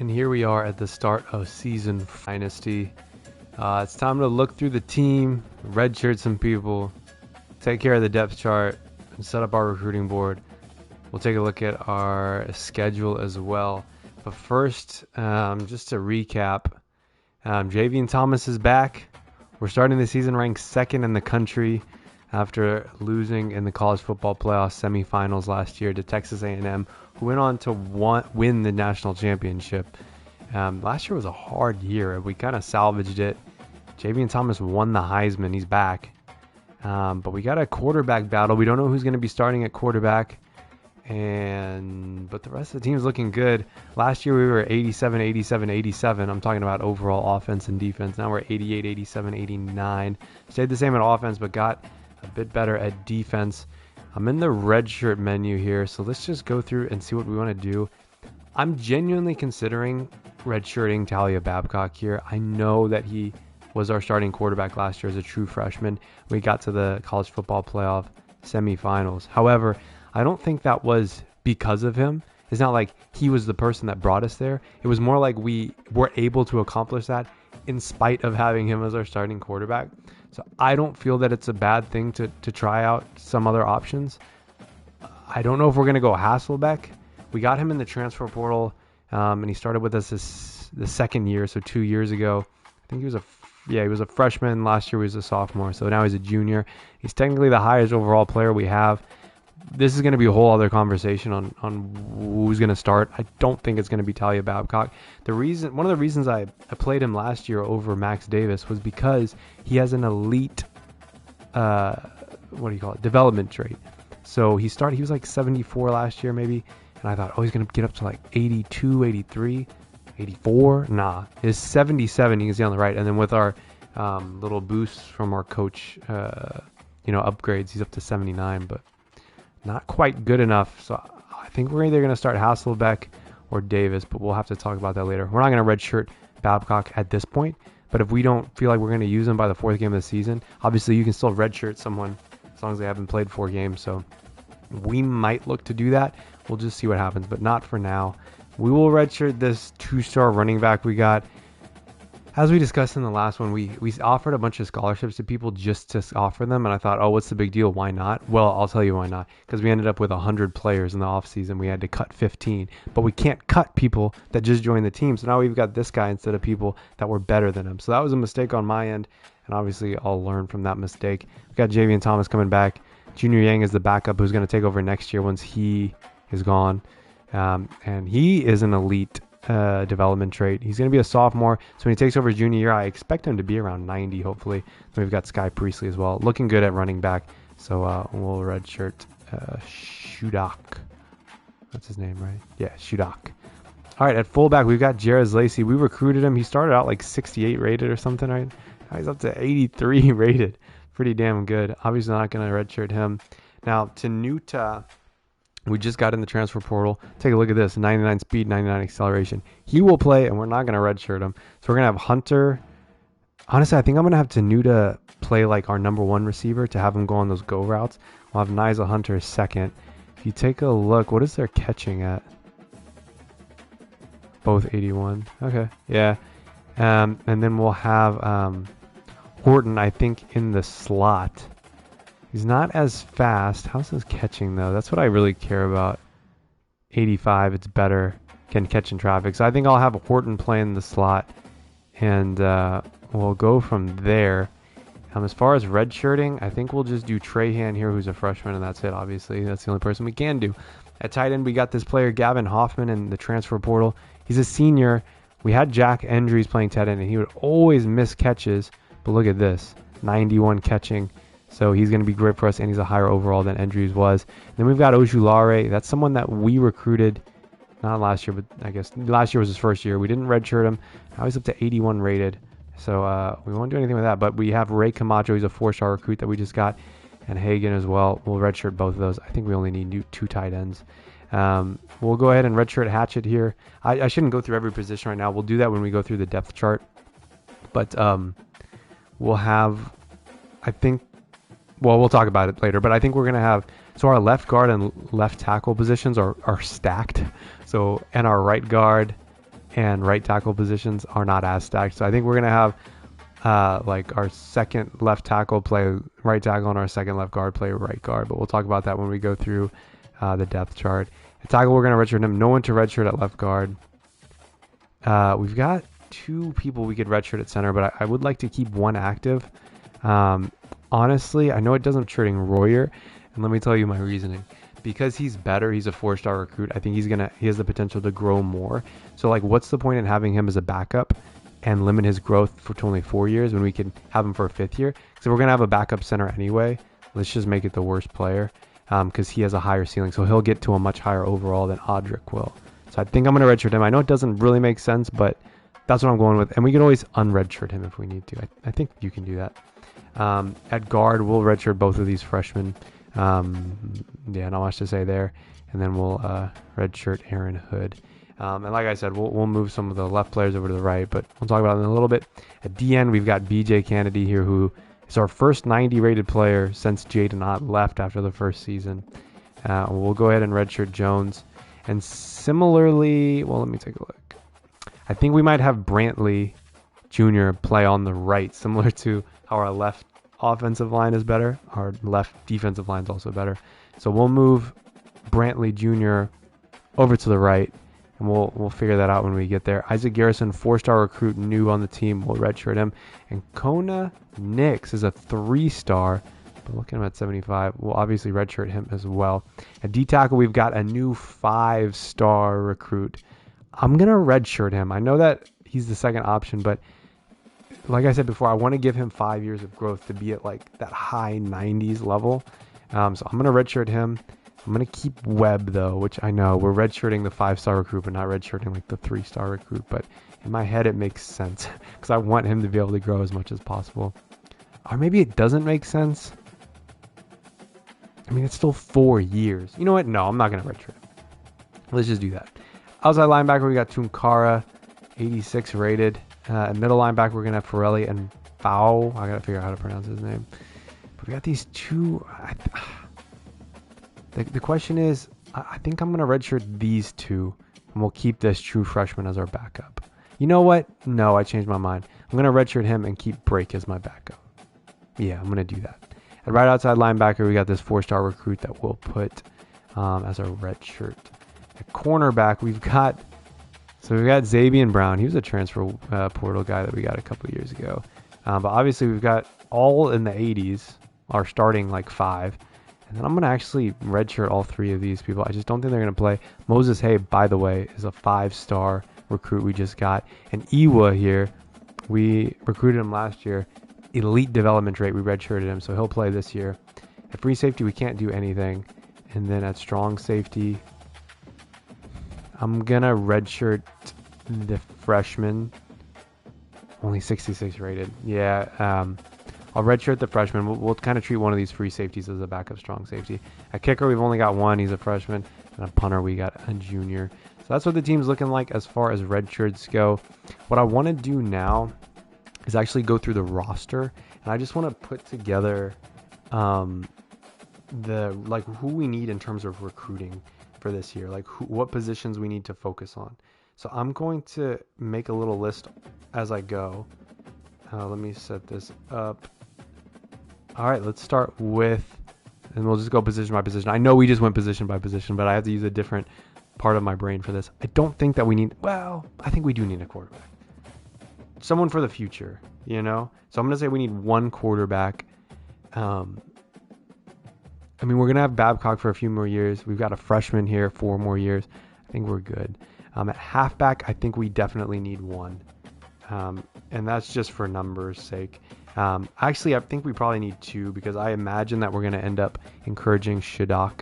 And here we are at the start of season Dynasty. It's time to look through the team, redshirt some people, take care of the depth chart, and set up our recruiting board. We'll take a look at our schedule as well. But first, just to recap, Javian Thomas is back. We're starting the season ranked second in the country after losing in the college football playoff semifinals last year to Texas A&M, who went on to win the national championship. Last year was a hard year. We kind of salvaged it. Javian Thomas won the Heisman. He's back. But we got a quarterback battle. We don't know who's going to be starting at quarterback. But the rest of the team is looking good. Last year we were 87, 87, 87. I'm talking about overall offense and defense. Now we're 88, 87, 89. Stayed the same at offense, but got a bit better at defense. I'm in the red shirt menu here, so let's just go through and see what we want to do. I'm genuinely considering redshirting Talia Babcock here. I know that he was our starting quarterback last year as a true freshman. We got to the college football playoff semifinals. However, I don't think that was because of him. It's not like he was the person that brought us there. It was more like we were able to accomplish that in spite of having him as our starting quarterback. So I don't feel that it's a bad thing to try out some other options. I don't know if we're going to go Hasselbeck. We got him in the transfer portal, and he started with us the second year, so 2 years ago. I think he was a freshman. Last year he was a sophomore, so now he's a junior. He's technically the highest overall player we have. This is going to be a whole other conversation on who's going to start. I don't think it's going to be Talia Babcock. One of the reasons I played him last year over Max Davis was because he has an elite, development trait. So he was like 74 last year maybe, and I thought, he's going to get up to like 82, 83, 84. Nah, his 77 you can see on the right, and then with our little boosts from our coach, upgrades, he's up to 79, but not quite good enough. So I think we're either going to start Hasselbeck or Davis, but we'll have to talk about that later. We're not going to redshirt Babcock at this point, but if we don't feel like we're going to use him by the fourth game of the season, obviously you can still redshirt someone as long as they haven't played 4 games. So we might look to do that. We'll just see what happens, but not for now. We will redshirt this 2-star running back we got. As we discussed in the last one, we offered a bunch of scholarships to people just to offer them, and I thought, what's the big deal? Why not? Well, I'll tell you why not. Because we ended up with 100 players in the offseason. We had to cut 15. But we can't cut people that just joined the team, so now we've got this guy instead of people that were better than him. So that was a mistake on my end, and obviously I'll learn from that mistake. We got Javian Thomas coming back. Junior Yang is the backup who's going to take over next year once he is gone. And he is an elite development trait. He's going to be a sophomore, so when he takes over his junior year, I expect him to be around 90, hopefully. Then we've got Sky Priestley as well, looking good at running back. So we'll redshirt Shudak. That's his name, right? Yeah, Shudak. All right, at fullback, we've got Jerez Lacey. We recruited him. He started out like 68 rated or something, right? Now he's up to 83 rated. Pretty damn good. Obviously not going to redshirt him. Now, Tenuta, we just got in the transfer portal. Take a look at this. 99 speed, 99 acceleration. He will play, and we're not going to redshirt him. So we're going to have Hunter. Honestly, I think I'm going to have Tenuta play like our number 1 receiver to have him go on those go routes. We'll have Nyza Hunter second. If you take a look, what is their catching at? Both 81. Okay, yeah. And then we'll have Horton, I think, in the slot. He's not as fast. How's his catching, though? That's what I really care about. 85, it's better. Can catch in traffic. So I think I'll have Horton play in the slot. And we'll go from there. As far as redshirting, I think we'll just do Trahan here, who's a freshman, and that's it, obviously. That's the only person we can do. At tight end, we got this player, Gavin Hoffman, in the transfer portal. He's a senior. We had Jack Endries playing tight end, and he would always miss catches. But look at this. 91 catching. So he's going to be great for us, and he's a higher overall than Endries was. And then we've got Ojulare. That's someone that we recruited, not last year, but I guess last year was his first year. We didn't redshirt him. Now he's up to 81 rated. So we won't do anything with that. But we have Ray Camacho. He's a 4-star recruit that we just got. And Hagan as well. We'll redshirt both of those. I think we only need 2 tight ends. We'll go ahead and redshirt Hatchet here. I shouldn't go through every position right now. We'll do that when we go through the depth chart. But we'll have, I think, well, we'll talk about it later, but I think we're going to have, so our left guard and left tackle positions are stacked. So, and our right guard and right tackle positions are not as stacked. So I think we're going to have like our second left tackle play right tackle and our second left guard play right guard. But we'll talk about that when we go through the depth chart. At tackle, we're going to redshirt him. No one to redshirt at left guard. We've got 2 people we could redshirt at center, but I would like to keep one active. Honestly, I know it doesn't shirting Royer, and let me tell you my reasoning. Because he's better, he's a 4-star recruit. I think he has the potential to grow more. So like, what's the point in having him as a backup and limit his growth to only 4 years when we can have him for a 5th year? So we're gonna have a backup center anyway. Let's just make it the worst player, because he has a higher ceiling, so he'll get to a much higher overall than Audric will. So I think I'm gonna redshirt him. I know it doesn't really make sense, but that's what I'm going with. And we can always unredshirt him if we need to. I think you can do that. At guard, we'll redshirt both of these freshmen. Yeah, not much to say there. And then we'll redshirt Aaron Hood. And like I said, we'll move some of the left players over to the right, but we'll talk about it in a little bit. At DN, we've got BJ Kennedy here, who is our first 90 rated player since Jaden Ott left after the first season. We'll go ahead and redshirt Jones. And similarly, well, let me take a look. I think we might have Brantley Jr. play on the right, similar to how our left offensive line is better. Our left defensive line is also better. So we'll move Brantley Jr. over to the right, and we'll figure that out when we get there. Isaac Garrison, 4-star recruit, new on the team. We'll redshirt him. And Kona Nix is a 3-star, but look at him at 75. We'll obviously redshirt him as well. At D-tackle, we've got a new 5-star recruit. I'm going to redshirt him. I know that he's the second option, but like I said before, I want to give him 5 years of growth to be at like that high 90s level. So I'm going to redshirt him. I'm going to keep Webb, though, which I know we're redshirting the 5-star recruit, but not redshirting like the 3-star recruit. But in my head, it makes sense because I want him to be able to grow as much as possible. Or maybe it doesn't make sense. I mean, it's still 4 years. You know what? No, I'm not going to redshirt him. Let's just do that. Outside linebacker, we got Tunkara, 86 rated. Middle linebacker, we're going to have Pirelli and Fau. I got to figure out how to pronounce his name. But we got these 2. The question is, I think I'm going to redshirt these 2, and we'll keep this true freshman as our backup. You know what? No, I changed my mind. I'm going to redshirt him and keep Brake as my backup. Yeah, I'm going to do that. At right outside linebacker, we got this 4-star recruit that we'll put as our redshirt. At cornerback, we've got Xavier Brown. He was a transfer portal guy that we got a couple years ago. But obviously, we've got all in the 80s, our starting like 5. And then I'm going to actually redshirt all 3 of these people. I just don't think they're going to play. Moses Hay, by the way, is a 5-star recruit we just got. And Iwa here, we recruited him last year. Elite development rate, we redshirted him, so he'll play this year. At free safety, we can't do anything. And then at strong safety, I'm going to redshirt the freshman. Only 66 rated. Yeah, I'll redshirt the freshman. We'll kind of treat one of these free safeties as a backup strong safety. At kicker, we've only got 1. He's a freshman. And a punter, we got a junior. So that's what the team's looking like as far as redshirts go. What I want to do now is actually go through the roster. And I just want to put together who we need in terms of recruiting for this year. Like what positions we need to focus on. So I'm going to make a little list as I go. Let me set this up. All right, let's start with, and we'll just go position by position. I know we just went position by position, but I have to use a different part of my brain for this. I don't think that we need, well, I think we do need a quarterback. Someone for the future, you know? So I'm going to say we need 1 quarterback. I mean, we're going to have Babcock for a few more years. We've got a freshman here, 4 more years. I think we're good. At halfback, I think we definitely need 1. And that's just for numbers' sake. Actually, I think we probably need 2 because I imagine that we're going to end up encouraging Shadok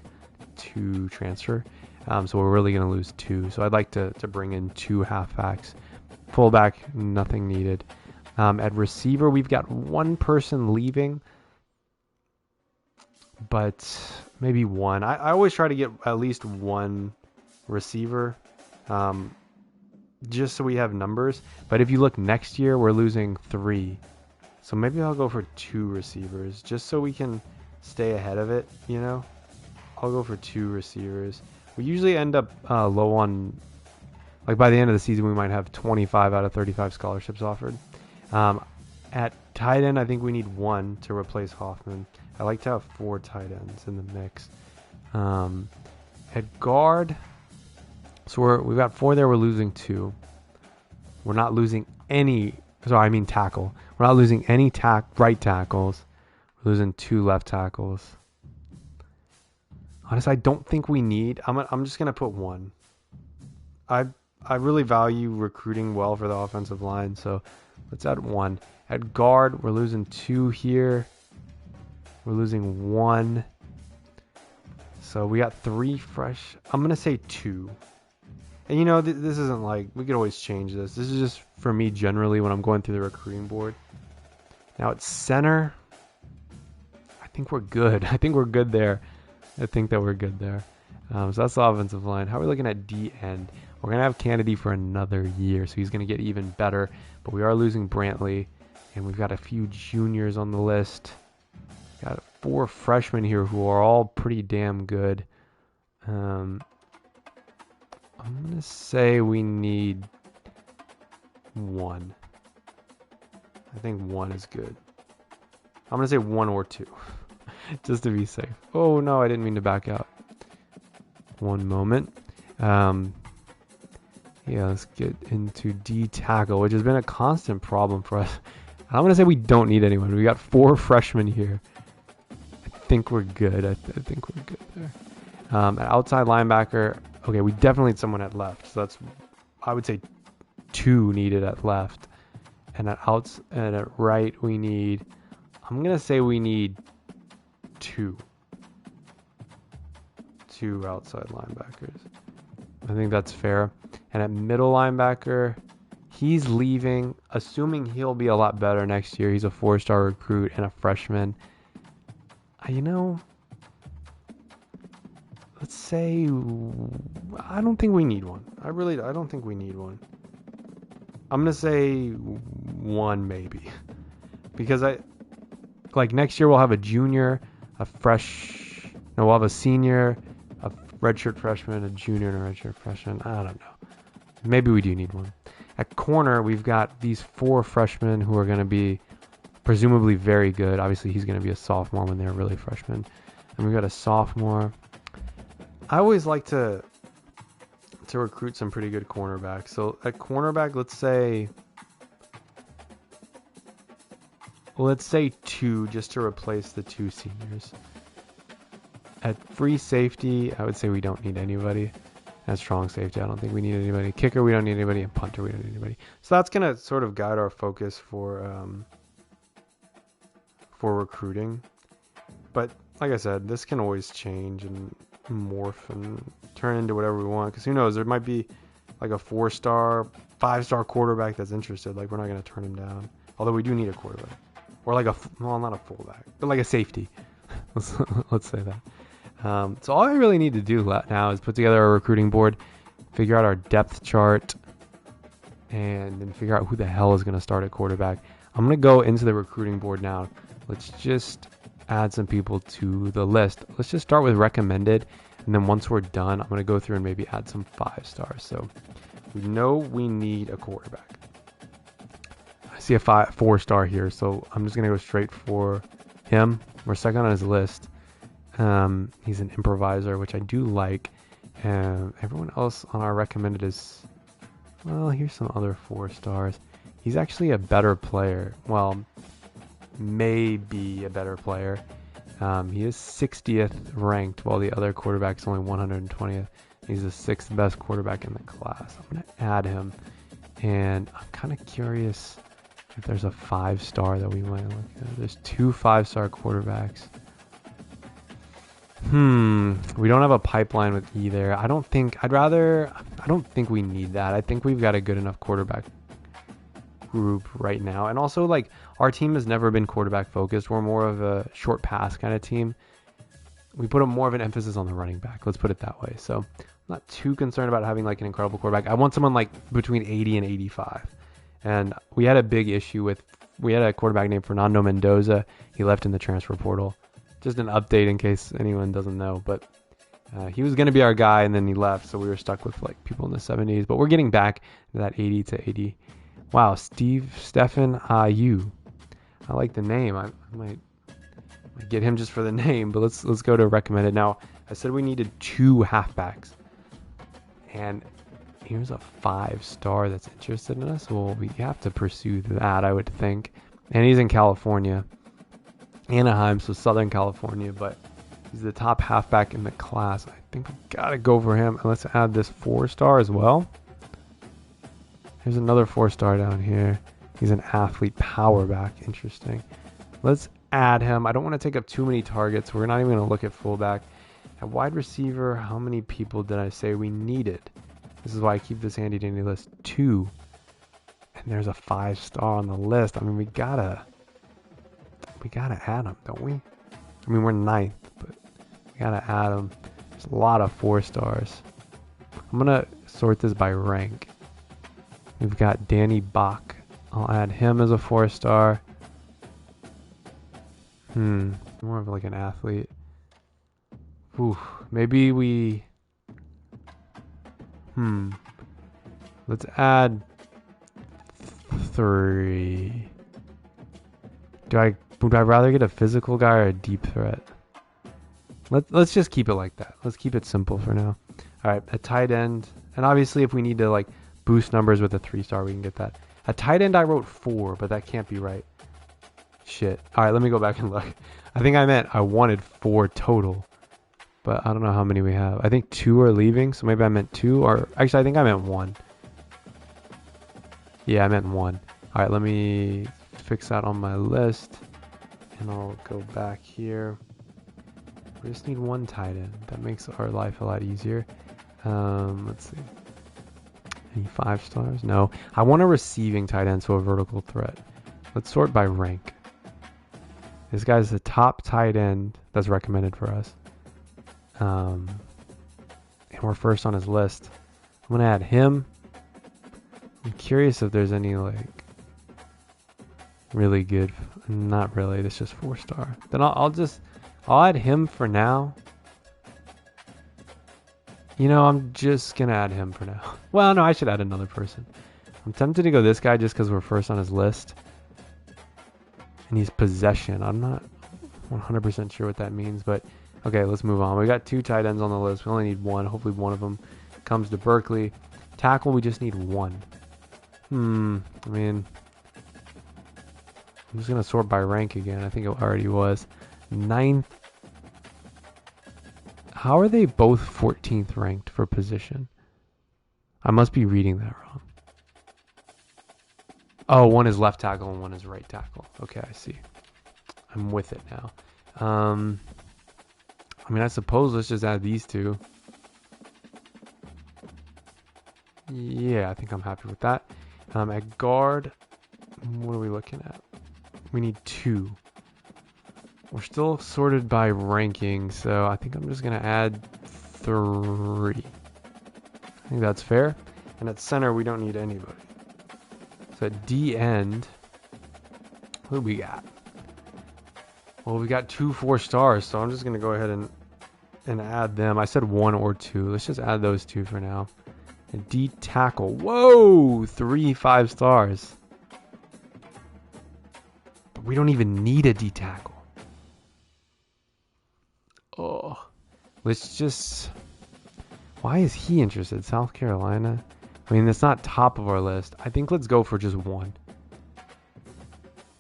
to transfer. So we're really going to lose 2. So I'd like to bring in 2 halfbacks. Fullback, nothing needed. At receiver, we've got 1 person leaving, but maybe 1. I always try to get at least 1 receiver, just so we have numbers. But if you look next year, we're losing 3. So maybe I'll go for 2 receivers, just so we can stay ahead of it, you know? I'll go for 2 receivers. We usually end up low on Like by the end of the season, we might have 25 out of 35 scholarships offered. At tight end, I think we need 1 to replace Hoffman. I like to have 4 tight ends in the mix. At guard, so we've got 4 there. We're losing 2. We're not losing any. Sorry, I mean tackle. We're not losing any right tackles. We're losing 2 left tackles. Honestly, I don't think we need. I'm just gonna put 1. I really value recruiting well for the offensive line, so let's add 1. At guard, we're losing 2 here. We're losing 1. So we got 3 fresh. I'm gonna say 2. And you know, this isn't like, we could always change this. This is just for me generally when I'm going through the recruiting board. Now at center, I think we're good. I think we're good there. I think that we're good there. So that's the offensive line. How are we looking at D end? We're going to have Kennedy for another year, so he's going to get even better. But we are losing Brantley, and we've got a few juniors on the list. Got 4 freshmen here who are all pretty damn good. I'm going to say we need 1. I think 1 is good. I'm going to say 1 or 2, just to be safe. Oh, no, I didn't mean to back out. One moment. Yeah, let's get into D tackle, which has been a constant problem for us. I'm going to say we don't need anyone. We got 4 freshmen here. I think we're good. I think we're good there. At outside linebacker, okay, we definitely need someone at left. So that's, I would say 2 needed at left. And at right, we need, I'm going to say we need 2 outside linebackers. I think that's fair. And at middle linebacker, he's leaving, assuming he'll be a lot better next year. He's a 4-star recruit and a freshman. You know, let's say, I don't think we need one. I don't think we need one. I'm going to say 1 maybe. Because next year we'll have a junior, we'll have a senior, a redshirt freshman, a junior, and a redshirt freshman. I don't know. Maybe we do need 1. At corner, we've got these 4 freshmen who are going to be presumably very good. Obviously, he's going to be a sophomore when they're really freshmen. And we've got a sophomore. I always like to recruit some pretty good cornerbacks. So at cornerback, let's say 2 just to replace the 2 seniors. At free safety, I would say we don't need anybody. At strong safety, I don't think we need anybody. Kicker, we don't need anybody. And punter, we don't need anybody. So that's going to sort of guide our focus for recruiting. But like I said, this can always change and morph and turn into whatever we want. Because who knows, there might be like a 4-star, 5-star quarterback that's interested. Like, we're not going to turn him down. Although we do need a quarterback. Or like not a fullback, but like a safety. Let's say that. So all I really need to do now is put together a recruiting board, figure out our depth chart, and then figure out who the hell is going to start at quarterback. I'm going to go into the recruiting board now. Let's just add some people to the list. Let's just start with recommended, and then once we're done, I'm going to go through and maybe add some 5-stars. So we know we need a quarterback. I see a 4-star here, so I'm just going to go straight for him. We're second on his list. He's an improviser, which I do like. Everyone else on our recommended is, well, here's some other 4-stars. He's actually a better player. Well, maybe a better player. He is 60th ranked, while the other quarterback's only 120th. He's the 6th best quarterback in the class. I'm going to add him. And I'm kind of curious if there's a 5-star that we might look at. There's 2 5-star quarterbacks. We don't have a pipeline with either. I don't think we need that. I think we've got a good enough quarterback group right now. And also, like, our team has never been quarterback focused. We're more of a short pass kind of team. We put more of an emphasis on the running back. Let's put it that way. So I'm not too concerned about having like an incredible quarterback. I want someone like between 80 and 85. And we had a big issue we had a quarterback named Fernando Mendoza. He left in the transfer portal. Just an update in case anyone doesn't know, but He was going to be our guy, and then he left, so we were stuck with like people in the 70s. But we're getting back to that 80 to 80. Wow, Stefan Ayu. I like the name. I might get him just for the name, but let's go to recommended. Now, I said we needed 2 halfbacks, and here's a 5-star that's interested in us. Well, we have to pursue that, I would think. And he's in California, Anaheim, so Southern California, but he's the top halfback in the class. I think we gotta go for him. And let's add this 4-star as well. There's another 4-star down here. He's an athlete power back. Interesting. Let's add him. I don't want to take up too many targets. We're not even going to look at fullback. At wide receiver, how many people did I say we needed? This is why I keep this handy dandy list. 2. And there's a 5-star on the list. I mean, we gotta add him, don't we? I mean, we're 9th, but we gotta add him. There's a lot of 4-stars. I'm gonna sort this by rank. We've got Danny Bach. I'll add him as a 4-star. More of like an athlete. Ooh, maybe we... Let's add 3. Would I rather get a physical guy or a deep threat? Let's just keep it like that. Let's keep it simple for now. All right, a tight end. And obviously if we need to like boost numbers with a 3-star, we can get that. A tight end I wrote 4, but that can't be right. Shit. All right, let me go back and look. I think I wanted 4 total, but I don't know how many we have. I think 2 are leaving, so maybe I meant 2, or actually I think I meant 1. Yeah, I meant 1. All right, let me fix that on my list, and I'll go back here. We just need 1 tight end. That makes our life a lot easier. Let's see. Any 5-stars? No. I want a receiving tight end, so a vertical threat. Let's sort by rank. This guy's the top tight end that's recommended for us. And we're first on his list. I'm going to add him. I'm curious if there's any like really good. Not really. It's just 4-star. Then I'll add him for now. You know, I'm just going to add him for now. Well, no, I should add another person. I'm tempted to go this guy just because we're first on his list. And he's possession. I'm not 100% sure what that means, but okay, let's move on. We got 2 tight ends on the list. We only need 1. Hopefully one of them comes to Berkeley. Tackle, we just need 1. I mean, I'm just going to sort by rank again. I think it already was. 9th. How are they both 14th ranked for position? I must be reading that wrong. Oh, one is left tackle and one is right tackle. Okay, I see. I'm with it now. I mean, I suppose let's just add these 2. Yeah, I think I'm happy with that. At guard, what are we looking at? We need 2. We're still sorted by ranking, so I think I'm just going to add 3. I think that's fair. And at center, we don't need anybody. So at D end, what do we got? Well, we got 2 4-stars, so I'm just going to go ahead and add them. I said 1 or 2. Let's just add those 2 for now. And D tackle. Whoa! 3 5-stars. But we don't even need a D tackle. Oh. Let's just... Why is he interested? South Carolina? I mean, it's not top of our list. I think let's go for just 1.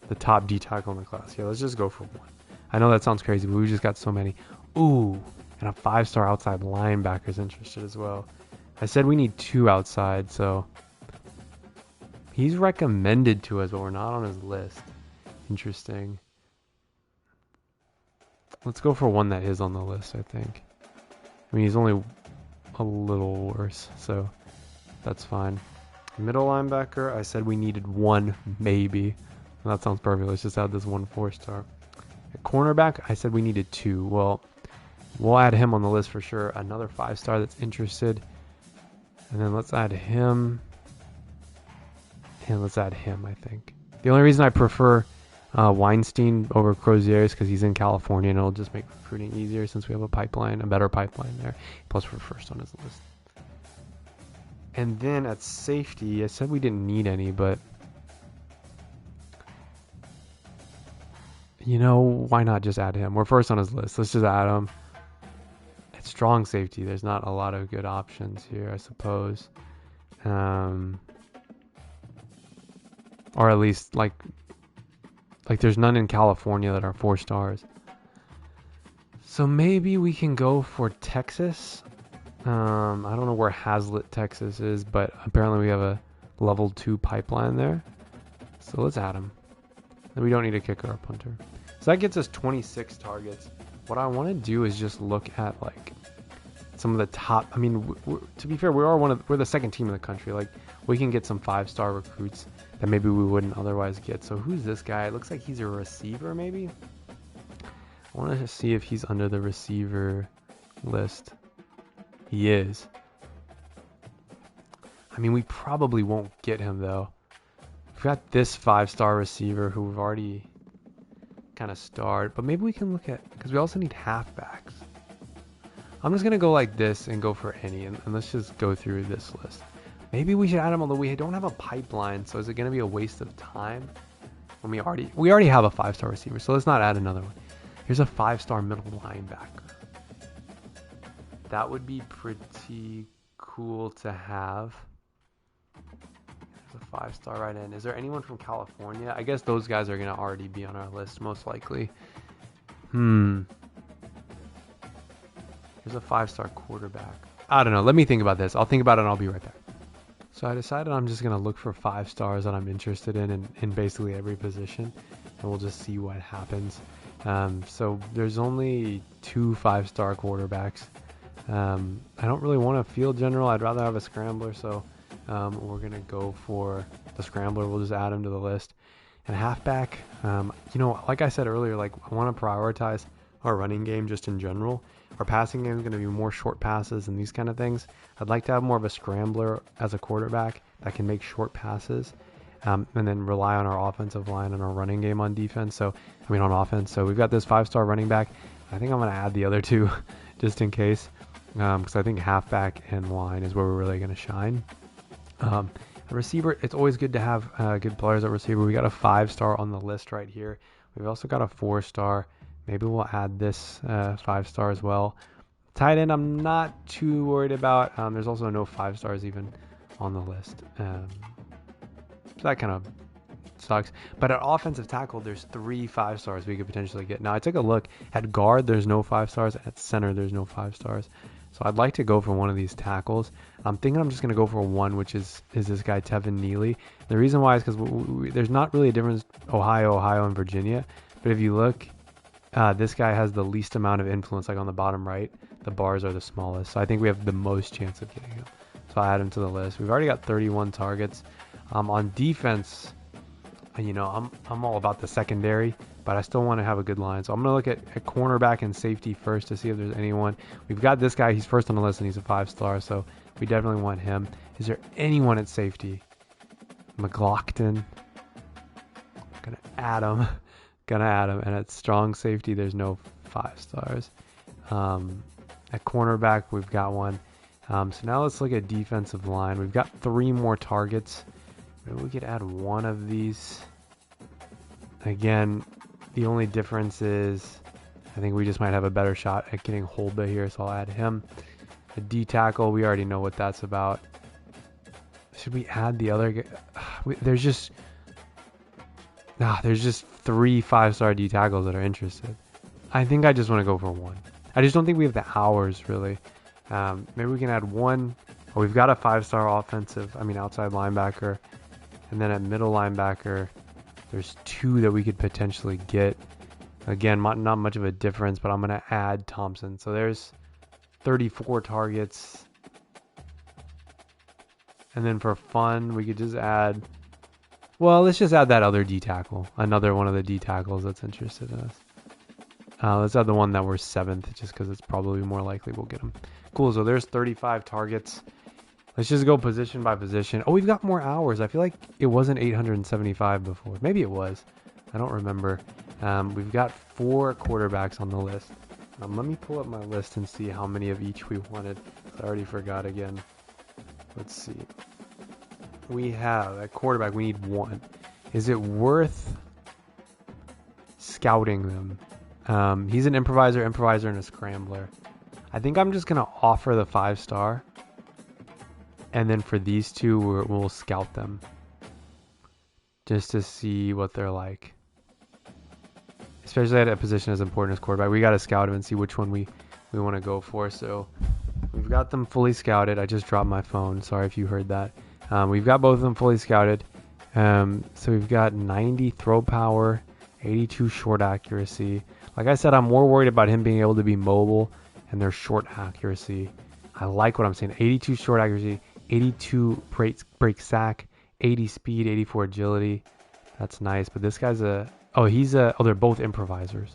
The top D tackle in the class. Yeah, let's just go for 1. I know that sounds crazy, but we just got so many. Ooh, and a 5-star outside linebacker is interested as well. I said we need 2 outside, so he's recommended to us, but we're not on his list. Interesting. Let's go for one that is on the list, I think. I mean, he's only a little worse, so that's fine. Middle linebacker, I said we needed 1, maybe. That sounds perfect. Let's just add this 1 4-star. At cornerback, I said we needed 2. Well, we'll add him on the list for sure. Another 5-star that's interested. And then let's add him. And let's add him, I think. The only reason I prefer Weinstein over Crozieres because he's in California, and it'll just make recruiting easier since we have a better pipeline there. Plus, we're first on his list. And then at safety, I said we didn't need any, but you know, why not just add him? We're first on his list. Let's just add him. At strong safety, there's not a lot of good options here, I suppose. Or at least like there's none in California that are 4 stars. So maybe we can go for Texas. I don't know where Hazlitt, Texas is, but apparently we have a level 2 pipeline there. So let's add him. And we don't need a kicker or punter. So that gets us 26 targets. What I want to do is just look at like some of the top. I mean, to be fair, we're the second team in the country. Like we can get some 5-star recruits that maybe we wouldn't otherwise get. So who's this guy? It looks like he's a receiver, maybe. I want to see if he's under the receiver list. He is. I mean, we probably won't get him though. We've got this 5-star receiver who we've already kind of starred, but maybe we can look at, because we also need halfbacks. I'm just gonna go like this and go for any, and let's just go through this list. Maybe we should add him, although we don't have a pipeline, so is it gonna be a waste of time when we already have a 5-star receiver? So let's not add another one. Here's a 5-star middle linebacker. That would be pretty cool to have. There's a 5-star right in. Is there anyone from California? I guess those guys are going to already be on our list, most likely. Here's a 5-star quarterback. I don't know. Let me think about this. I'll think about it and I'll be right back. So I decided I'm just going to look for 5 stars that I'm interested in basically every position. And we'll just see what happens. So there's only 2 5-star quarterbacks. I don't really want a field general. I'd rather have a scrambler, so we're going to go for the scrambler. We'll just add him to the list. And halfback, you know, like I said earlier, like I want to prioritize our running game just in general. Our passing game is going to be more short passes and these kind of things. I'd like to have more of a scrambler as a quarterback that can make short passes and then rely on our offensive line and our running game on defense. On offense. So we've got this 5-star running back. I think I'm going to add the other 2 just in case. Because I think halfback and line is where we're really going to shine. A receiver, it's always good to have good players at receiver. We got a 5-star on the list right here. We've also got a 4-star. Maybe we'll add this 5-star as well. Tight end, I'm not too worried about. There's also no 5-stars even on the list. So that kind of sucks. But at offensive tackle, there's 3 5-stars we could potentially get. Now, I took a look. At guard, there's no 5-stars. At center, there's no 5-stars. So I'd like to go for one of these tackles. I'm thinking I'm just going to go for one, which is this guy, Tevin Neely. The reason why is because there's not really a difference, Ohio, and Virginia. But if you look, this guy has the least amount of influence, like on the bottom right. The bars are the smallest. So I think we have the most chance of getting him. So I add him to the list. We've already got 31 targets. On defense, you know, I'm all about the secondary, but I still want to have a good line. So I'm going to look at cornerback and safety first to see if there's anyone. We've got this guy. He's first on the list, and he's a 5-star, so we definitely want him. Is there anyone at safety? McLaughlin. Going to add him. And at strong safety, there's no 5-stars. At cornerback, we've got one. So now let's look at defensive line. We've got 3 more targets. Maybe we could add one of these. Again, the only difference is I think we just might have a better shot at getting Holba here, so I'll add him. The D tackle, we already know what that's about. Should we add the other guy? There's just 3 5-star D tackles that are interested. I think I just want to go for one. I just don't think we have the hours, really. Maybe we can add one. Oh, we've got a 5-star outside linebacker. And then at middle linebacker, there's 2 that we could potentially get. Again, not much of a difference, but I'm going to add Thompson. So there's 34 targets. And then for fun, we could just add... Well, let's just add that other D tackle. Another one of the D tackles that's interested in us. Let's add the one that we're 7th, just because it's probably more likely we'll get him. Cool, so there's 35 targets. Let's just go position by position. Oh, we've got more hours. I feel like it wasn't 875 before. Maybe it was. I don't remember. We've got 4 quarterbacks on the list. Let me pull up my list and see how many of each we wanted. I already forgot again. Let's see. We have at quarterback, we need 1. Is it worth scouting them? He's an improviser, and a scrambler. I think I'm just going to offer the 5-star. And then for these two, we'll scout them. Just to see what they're like. Especially at a position as important as quarterback. We got to scout them and see which one we want to go for. So we've got them fully scouted. I just dropped my phone. Sorry if you heard that. We've got both of them fully scouted. So we've got 90 throw power, 82 short accuracy. Like I said, I'm more worried about him being able to be mobile and their short accuracy. I like what I'm saying. 82 short accuracy, 82 break sack, 80 speed, 84 agility. That's nice. But this guy's they're both improvisers.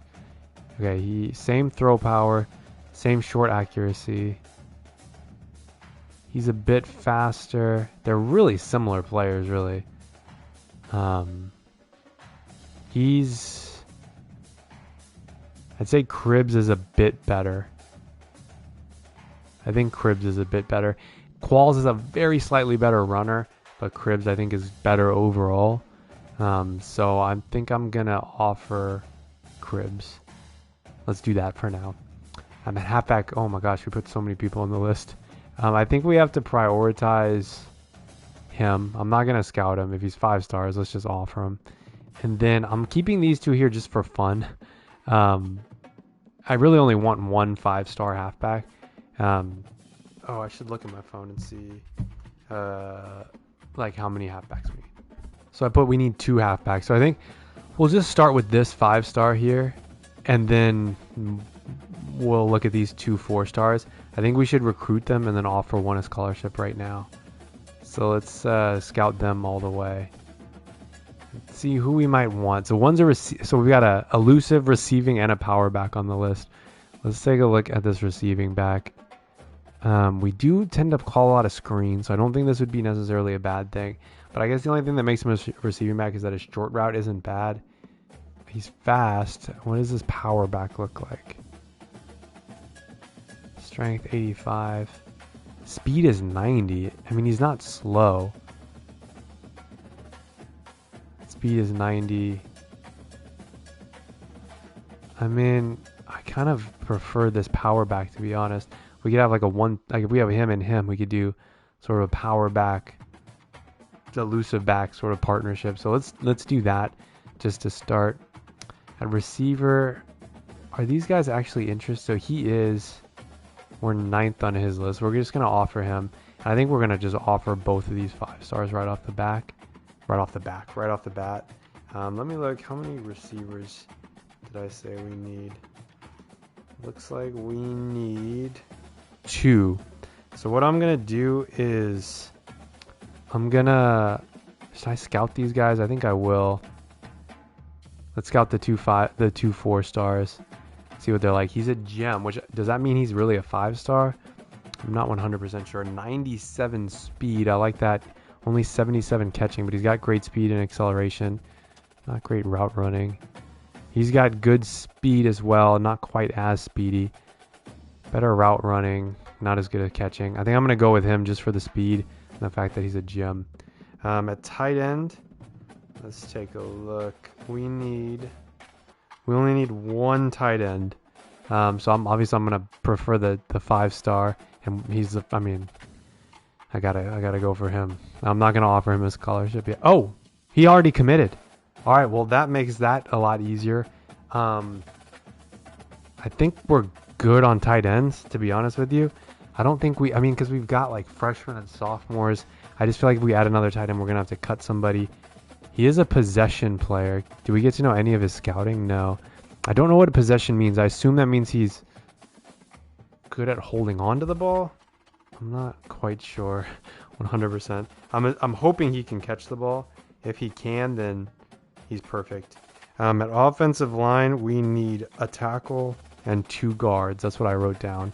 Okay, same throw power, same short accuracy. He's a bit faster. They're really similar players, really. I'd say Cribbs is a bit better. I think Cribbs is a bit better. Qualls is a very slightly better runner, but Cribbs I think is better overall. So I think I'm gonna offer Cribbs. Let's do that for now. I'm at halfback. Oh my gosh, we put so many people on the list. I think we have to prioritize him. I'm not gonna scout him if he's 5 stars. Let's just offer him. And then I'm keeping these two here just for fun. I really only want 1 5-star halfback. I should look at my phone and see like how many halfbacks we need. So we need 2 halfbacks. So I think we'll just start with this 5-star here, and then we'll look at these 2 4-stars. I think we should recruit them and then offer 1 a scholarship right now. So let's scout them all the way. Let's see who we might want. So so we've got a elusive, receiving, and a power back on the list. Let's take a look at this receiving back. We do tend to call a lot of screens, so I don't think this would be necessarily a bad thing. But I guess the only thing that makes him a receiving back is that his short route isn't bad. He's fast. What does his power back look like? Strength 85. Speed is 90. I mean, he's not slow. Speed is 90. I mean, I kind of prefer this power back, to be honest. We could have like if we have him and him, we could do sort of a power back, elusive back sort of partnership. So let's do that just to start. At receiver, are these guys actually interested? So we're 9th on his list. We're just gonna offer him. And I think we're gonna just offer both of these 5 stars right off the bat. Let me look. How many receivers did I say we need? Looks like we need 2. So what I'm gonna do is should I scout these guys? I think I will. Let's scout the 2 4-stars. See what they're like. He's a gem, which does that mean he's really a 5-star? I'm not 100% sure. 97 speed. I like that. Only 77 catching, but he's got great speed and acceleration. Not great route running. He's got good speed as well. Not quite as speedy. Better route running. Not as good at catching. I think I'm going to go with him just for the speed and the fact that he's a gem. At tight end, let's take a look. We only need 1 tight end. So I'm going to prefer the 5-star, and I gotta go for him. I'm not gonna offer him a scholarship yet. Oh, he already committed. All right, well that makes that a lot easier. I think we're good on tight ends, to be honest with you. I don't think because we've got like freshmen and sophomores. I just feel like if we add another tight end, we're gonna have to cut somebody. He is a possession player. Do we get to know any of his scouting? No. I don't know what a possession means. I assume that means he's good at holding on to the ball. I'm not quite sure 100%. I'm hoping he can catch the ball. If he can, then he's perfect. At offensive line, we need a tackle and 2 guards. That's what I wrote down.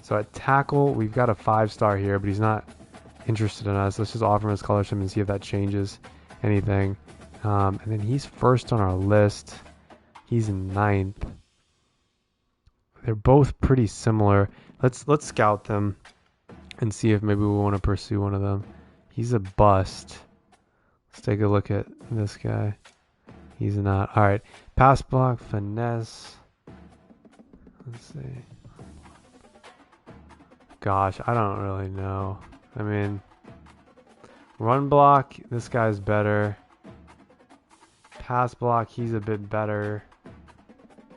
So at tackle, we've got a 5-star here, but he's not interested in us. Let's just offer him a scholarship and see if that changes anything. And then he's first on our list. He's ninth. They're both pretty similar. Let's scout them and see if maybe we want to pursue one of them. He's a bust. Let's take a look at this guy. He's not. All right. Pass block, finesse. Let's see. Gosh, I don't really know. I mean, run block, this guy's better. Pass block, he's a bit better.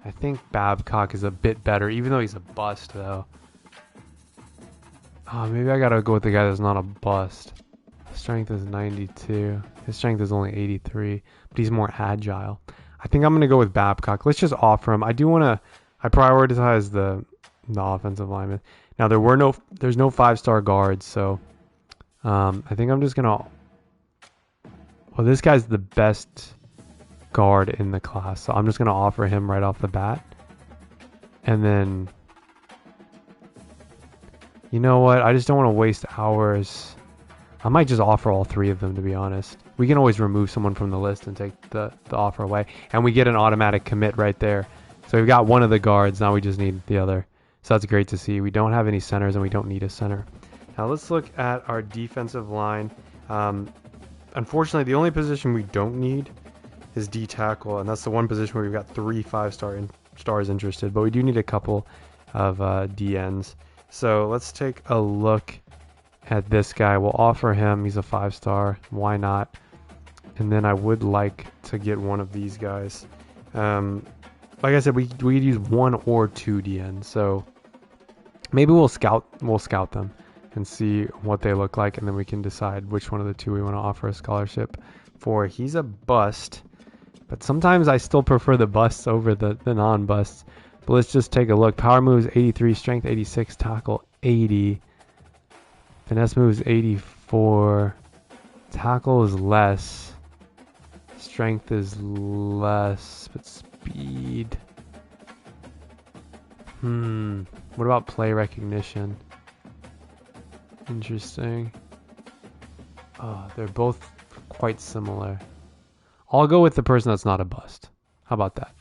I think Babcock is a bit better, even though he's a bust, though. Oh, maybe I gotta go with the guy that's not a bust. Strength is 92. His strength is only 83, but he's more agile. I think I'm gonna go with Babcock. Let's just offer him. I prioritize the offensive lineman. Now there's no 5-star guards, so I think I'm just gonna. Well, this guy's the best guard in the class, so I'm just gonna offer him right off the bat. And then, you know what? I just don't want to waste hours. I might just offer all 3 of them, to be honest. We can always remove someone from the list and take the offer away, and we get an automatic commit right there. So we've got one of the guards. Now we just need the other. So that's great to see. We don't have any centers, and we don't need a center. Now let's look at our defensive line. Unfortunately, the only position we don't need is D tackle, and that's the one position where we've got 3 5-stars interested, but we do need a couple of DNs. So let's take a look at this guy. We'll offer him. He's a 5-star. Why not? And then I would like to get one of these guys. Like I said, we could use 1 or 2 DNs. So maybe we'll scout them and see what they look like, and then we can decide which one of the 2 we want to offer a scholarship for. He's a bust, but sometimes I still prefer the busts over the non-busts. But let's just take a look. Power moves 83, strength 86, tackle 80. Finesse moves 84. Tackle is less. Strength is less, but speed. What about play recognition? Interesting. Oh, they're both quite similar. I'll go with the person that's not a bust. How about that?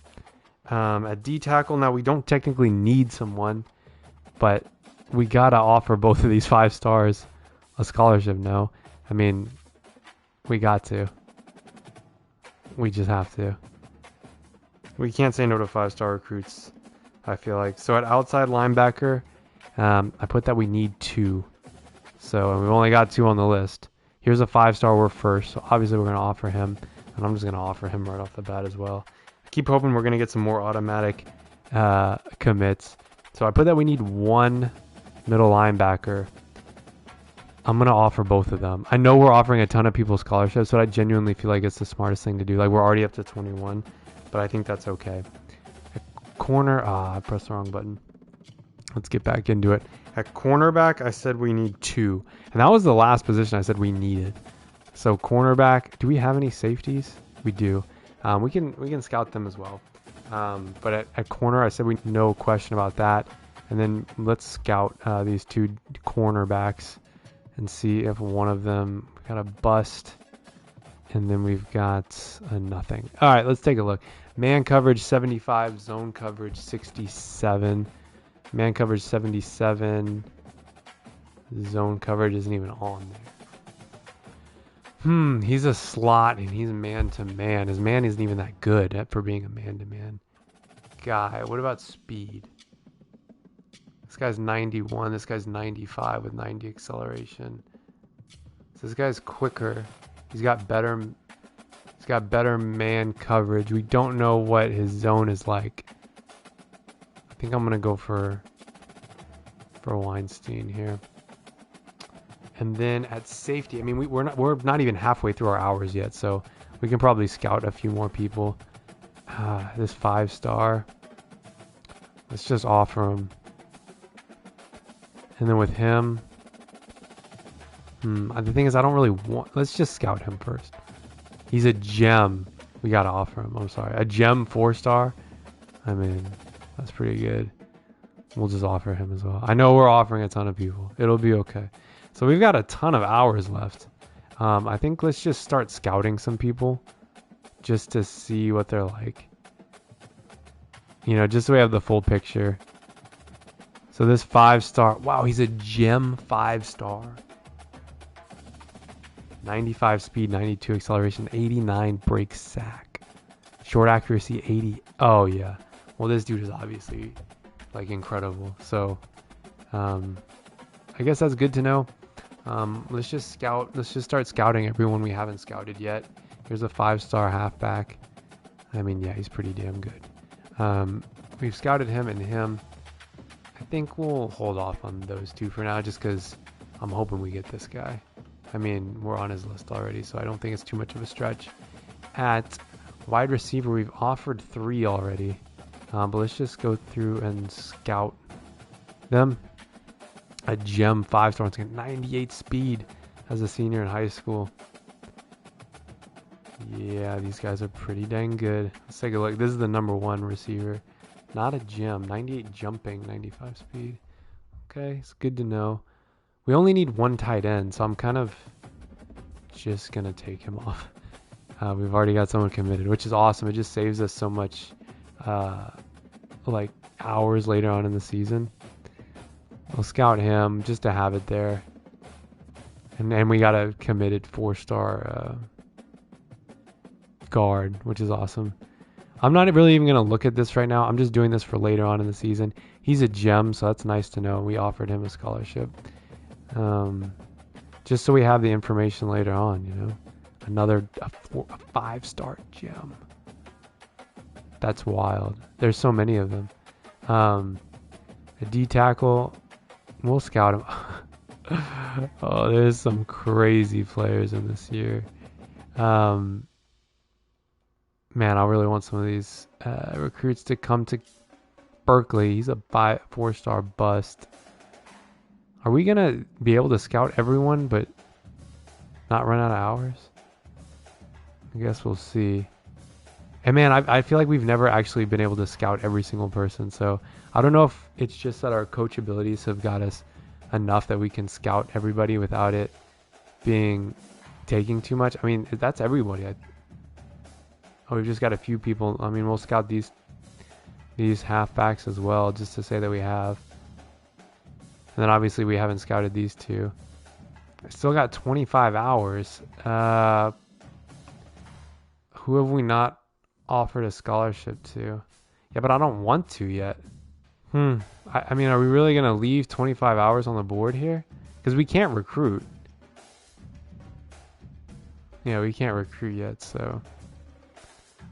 At D tackle, now we don't technically need someone, but we gotta offer both of these 5 stars a scholarship. No, I mean, we got to. We just have to. We can't say no to 5-star recruits, I feel like. So at outside linebacker, I put that we need 2. So, and we've only got 2 on the list. Here's a 5-star, we're first. So obviously we're gonna offer him, and I'm just gonna offer him right off the bat as well. I keep hoping we're gonna get some more automatic commits. So I put that we need 1 middle linebacker. I'm going to offer both of them. I know we're offering a ton of people scholarships, but I genuinely feel like it's the smartest thing to do. Like, we're already up to 21, but I think that's okay. At corner, I pressed the wrong button. Let's get back into it. At cornerback, I said we need 2. And that was the last position I said we needed. So cornerback, do we have any safeties? We do. We can scout them as well. But at corner, I said no question about that. And then let's scout these 2 cornerbacks and see if one of them got a bust, and then we've got a nothing. All right, let's take a look. Man coverage 75, zone coverage 67. Man coverage 77. Zone coverage isn't even on there. He's a slot and he's man-to-man. His man isn't even that good for being a man-to-man guy. What about speed? This guy's 91. This guy's 95 with 90 acceleration. So this guy's quicker. He's got better man coverage. We don't know what his zone is like. I think I'm gonna go for Weinstein here. And then at safety, I mean, we're not even halfway through our hours yet, so we can probably scout a few more people. This 5-star. Let's just offer him. And then with him, the thing is, I don't really want. Let's just scout him first. He's a gem. We gotta offer him. I'm sorry, a gem 4-star. I mean, that's pretty good. We'll just offer him as well. I know we're offering a ton of people. It'll be okay. So we've got a ton of hours left. I think let's just start scouting some people. just to see what they're like. You know, just so we have the full picture. So this 5-star, wow, he's a gem 5-star. 95 speed, 92 acceleration, 89 break sack. Short accuracy, 80. Oh, yeah. Well, this dude is obviously, like, incredible. So, I guess that's good to know. Let's just start scouting everyone we haven't scouted yet. Here's a 5-star halfback. I mean, yeah, he's pretty damn good. We've scouted him and him. I think we'll hold off on those two for now, just because I'm hoping we get this guy. I mean, we're on his list already, so I don't think it's too much of a stretch. At wide receiver, we've offered 3 already. But let's just go through and scout them. A gem 5-star, 98 speed as a senior in high school. Yeah, these guys are pretty dang good. Let's take a look. This is the number 1 receiver. Not a gem. 98 jumping, 95 speed. Okay, it's good to know. We only need 1 tight end, so I'm kind of just going to take him off. We've already got someone committed, which is awesome. It just saves us so much, like, hours later on in the season. We'll scout him just to have it there. And then we got a committed 4-star guard, which is awesome. I'm not really even going to look at this right now. I'm just doing this for later on in the season. He's a gem, so that's nice to know. We offered him a scholarship. Just so we have the information later on, you know. Another a 5-star gem. That's wild. There's so many of them. A D tackle. We'll scout him. Oh, there's some crazy players in this year. Man, I really want some of these recruits to come to Berkeley. He's a 4-star bust. Are we going to be able to scout everyone but not run out of hours? I guess we'll see. And man, I feel like we've never actually been able to scout every single person. So I don't know if it's just that our coach abilities have got us enough that we can scout everybody without it being taking too much. I mean, that's everybody. Oh, we've just got a few people. I mean, we'll scout these halfbacks as well, just to say that we have. And then obviously we haven't scouted these two. I still got 25 hours. Who have we not offered a scholarship to? Yeah, but I don't want to yet. I mean, are we really going to leave 25 hours on the board here? Because we can't recruit. Yeah, we can't recruit yet, so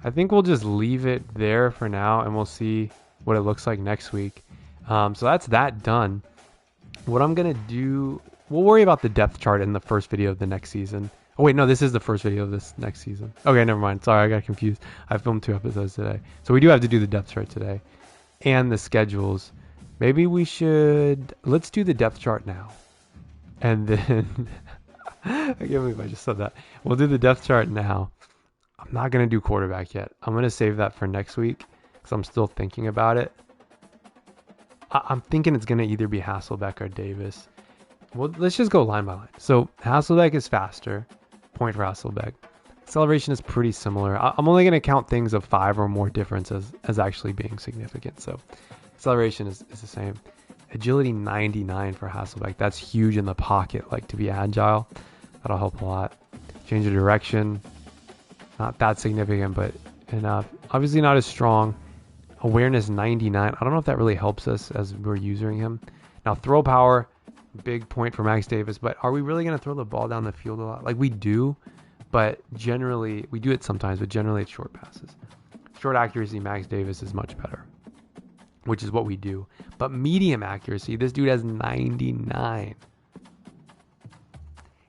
I think we'll just leave it there for now, and we'll see what it looks like next week. So that's that done. What I'm going to do, we'll worry about the depth chart in the first video of the next season. Oh, wait, no, this is the first video of this next season. Okay, never mind. Sorry, I got confused. I filmed 2 episodes today. So we do have to do the depth chart today and the schedules. Maybe we should, let's do the depth chart now. And then, I can't believe I just said that. We'll do the depth chart now. I'm not going to do quarterback yet. I'm going to save that for next week because I'm still thinking about it. I'm thinking it's going to either be Hasselbeck or Davis. Well, let's just go line by line. So Hasselbeck is faster. Point for Hasselbeck. Acceleration is pretty similar. I'm only going to count things of 5 or more difference as actually being significant. So acceleration is the same. Agility 99 for Hasselbeck. That's huge in the pocket, like to be agile. That'll help a lot. Change of direction. Not that significant, but enough. Obviously not as strong. Awareness 99. I don't know if that really helps us as we're using him. Now throw power, big point for Max Davis, but are we really going to throw the ball down the field a lot? Like we do, but generally, we do it sometimes, but generally it's short passes. Short accuracy, Max Davis is much better, which is what we do. But medium accuracy, this dude has 99.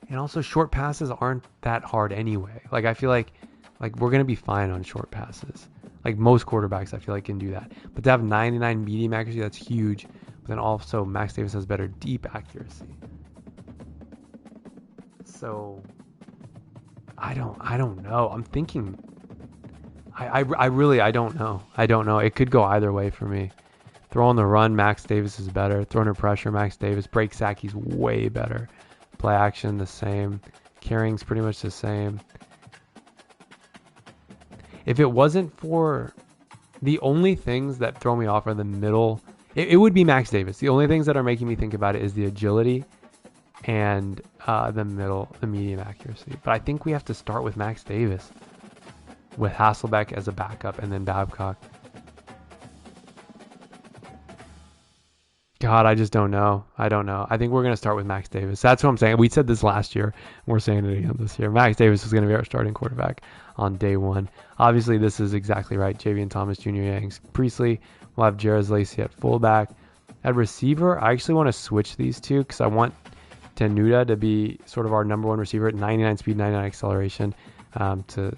And also short passes aren't that hard anyway. Like I feel like we're going to be fine on short passes. Like most quarterbacks, I feel like can do that. But to have 99 medium accuracy, that's huge. But then also Max Davis has better deep accuracy. So I don't know. I'm thinking. I don't know. I don't know. It could go either way for me. Throw on the run, Max Davis is better. Throw under pressure, Max Davis. Break sack, he's way better. Play action, the same. Carrying's pretty much the same. If it wasn't for the only things that throw me off are the middle, it would be Max Davis. The only things that are making me think about it is the agility and the medium accuracy. But I think we have to start with Max Davis with Hasselbeck as a backup and then Babcock. God, I just don't know. I don't know. I think we're going to start with Max Davis. That's what I'm saying. We said this last year. We're saying it again this year. Max Davis is going to be our starting quarterback on day one. Obviously, this is exactly right. Javian Thomas Jr., Yanks, Priestley. We'll have Jarez Lacey at fullback. At receiver, I actually want to switch these two because I want Tenuta to be sort of our number one receiver at 99 speed, 99 acceleration to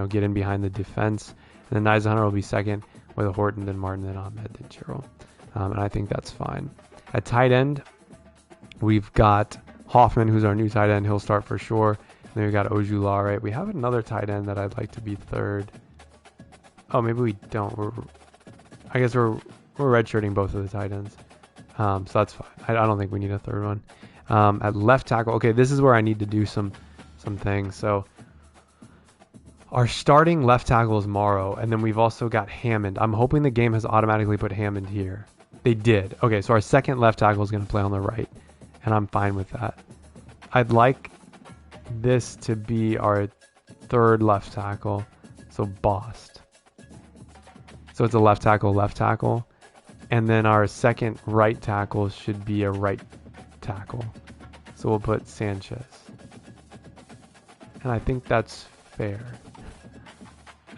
get in behind the defense. And then Nyza Hunter will be second with Horton, then Martin, then Ahmed, then Gerald. And I think that's fine. At tight end, we've got Hoffman, who's our new tight end. He'll start for sure. And then we've got Ojulari. We have another tight end that I'd like to be third. Oh, maybe we don't. I guess we're redshirting both of the tight ends. So that's fine. I don't think we need a third one. At left tackle, okay, this is where I need to do some things. So our starting left tackle is Morrow, and then we've also got Hammond. I'm hoping the game has automatically put Hammond here. They did. Okay, so our second left tackle is going to play on the right, and I'm fine with that. I'd like this to be our third left tackle, so Bost. So it's a left tackle, and then our second right tackle should be a right tackle. So we'll put Sanchez. And I think that's fair.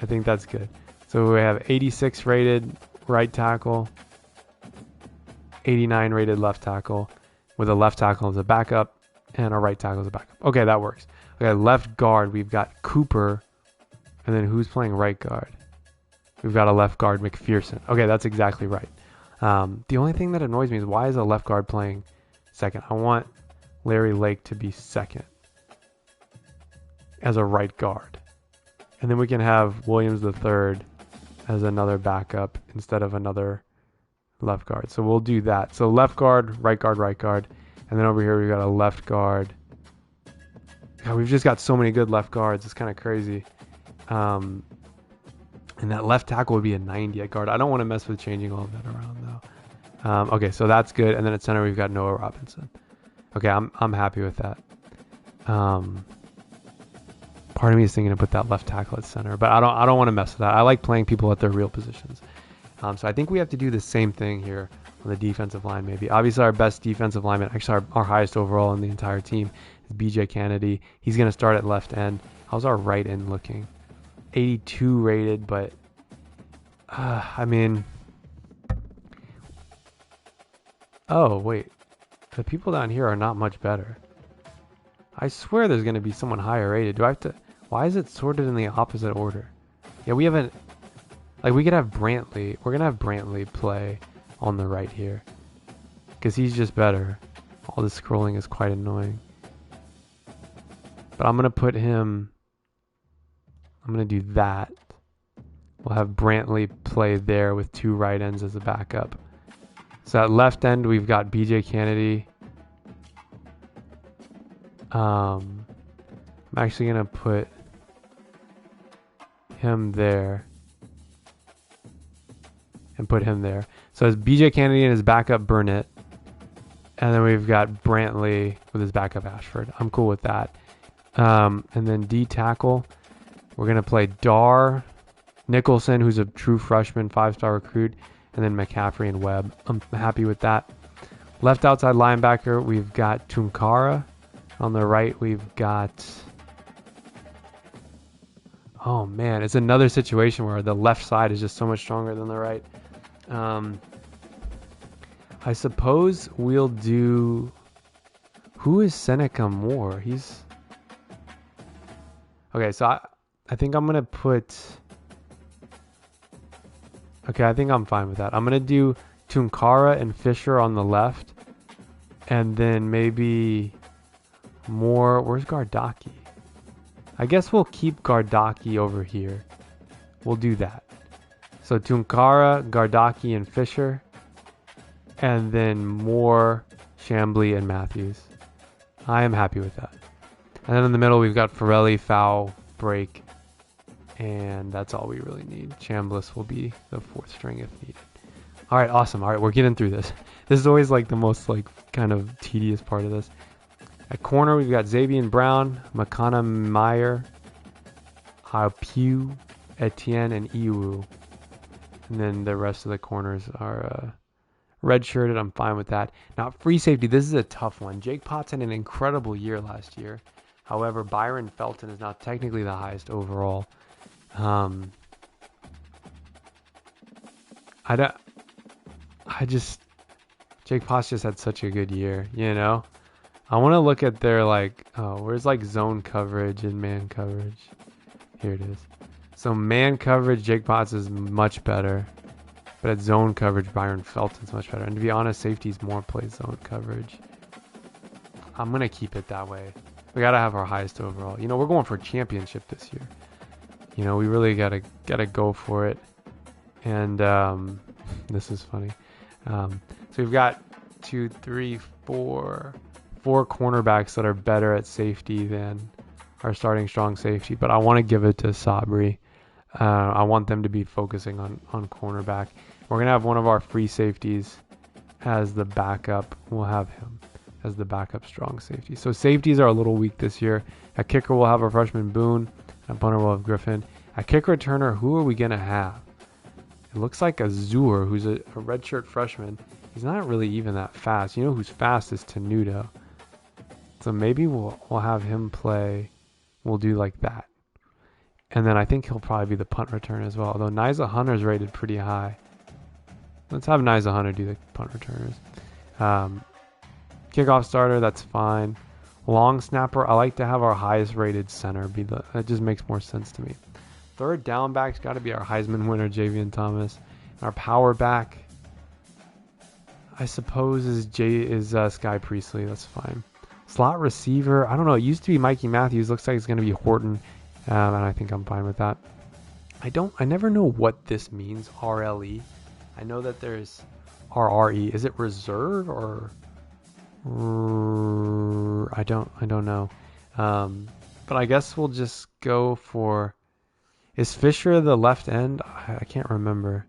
I think that's good. So we have 86 rated right tackle, 89 rated left tackle, with a left tackle as a backup and a right tackle as a backup. Okay, that works. Okay, left guard, we've got Cooper, and then who's playing right guard? We've got a left guard, McPherson. Okay, that's exactly right. The only thing that annoys me is why is a left guard playing second? I want Larry Lake to be second as a right guard. And then we can have Williams the third as another backup instead of another left guard. So we'll do that. So left guard, right guard, right guard. And then over here we've got a left guard. God, we've just got so many good left guards. It's kind of crazy. And that left tackle would be a 90 at guard. I don't want to mess with changing all of that around though. Okay, so that's good. And then at center we've got Noah Robinson. Okay, I'm happy with that. Part of me is thinking to put that left tackle at center, but I don't want to mess with that. I like playing people at their real positions. So I think we have to do the same thing here on the defensive line maybe. Obviously our best defensive lineman, actually our highest overall in the entire team is BJ Kennedy. He's going to start at left end. How's our right end looking? 82 rated, but I mean, oh wait, the people down here are not much better. I swear there's going to be someone higher rated. Do I have to, why is it sorted in the opposite order? Yeah, we haven't, like we could have Brantley. We're going to have Brantley play on the right here because he's just better. All this scrolling is quite annoying. But I'm going to put him, I'm going to do that. We'll have Brantley play there with two right ends as a backup. So at left end, we've got BJ Kennedy. I'm actually going to put him there and put him there. So it's BJ Kennedy and his backup Burnett. And then we've got Brantley with his backup Ashford. I'm cool with that. And then D tackle, we're going to play Dar, Nicholson, who's a true freshman, 5-star recruit, and then McCaffrey and Webb. I'm happy with that. Left outside linebacker, we've got Tunkara. On the right, we've got... Oh, man. It's another situation where the left side is just so much stronger than the right. I suppose we'll do... Who is Seneca Moore? He's... Okay, so I think I'm going to put... Okay, I think I'm fine with that. I'm going to do Tunkara and Fisher on the left. And then maybe Moore... Where's Gardaki? I guess we'll keep Gardaki over here. We'll do that. So Tunkara, Gardaki, and Fisher. And then Moore, Chambly, and Matthews. I am happy with that. And then in the middle, we've got Forelli, Foul, Break, And that's all we really need. Chambliss will be the 4th string if needed. All right, awesome. All right, we're getting through this. This is always like the most like kind of tedious part of this. At corner, we've got Xavier Brown, Makana Meyer, Pugh, Etienne, and Iwu. And then the rest of the corners are red-shirted. I'm fine with that. Now, free safety, this is a tough one. Jake Potts had an incredible year last year. However, Byron Felton is not technically the highest overall. Jake Potts just had such a good year, you know? I want to look at their, like, where's, like, zone coverage and man coverage? Here it is. So, man coverage, Jake Potts is much better. But at zone coverage, Byron Felton's much better. And to be honest, safety's more plays zone coverage. I'm going to keep it that way. We got to have our highest overall. You know, we're going for a championship this year. You know, we really got to go for it. And this is funny. So we've got 4 cornerbacks that are better at safety than our starting strong safety, but I want to give it to Sabri. I want them to be focusing on cornerback. We're going to have one of our free safeties as the backup. We'll have him as the backup strong safety. So safeties are a little weak this year. At kicker, we'll have our freshman Boone. At punter, we'll have Griffin. At kick returner, who are we going to have? It looks like Azur, who's a redshirt freshman. He's not really even that fast. You know who's fast is Tenuto. So maybe we'll have him play. We'll do like that. And then I think he'll probably be the punt return as well. Although Nyza Hunter's rated pretty high. Let's have Nyza Hunter do the punt returners. Kickoff starter, that's fine. Long snapper, I like to have our highest rated center be that just makes more sense to me. Third down back's got to be our Heisman winner, Javian Thomas. Our power back, I suppose, is Sky Priestley. That's fine. Slot receiver, I don't know. It used to be Mikey Matthews. Looks like it's going to be Horton, and I think I'm fine with that. I never know what this means. RLE. I know that there's RRE. Is it reserve or? I don't know. But I guess we'll just go for. Is Fisher the left end? I can't remember.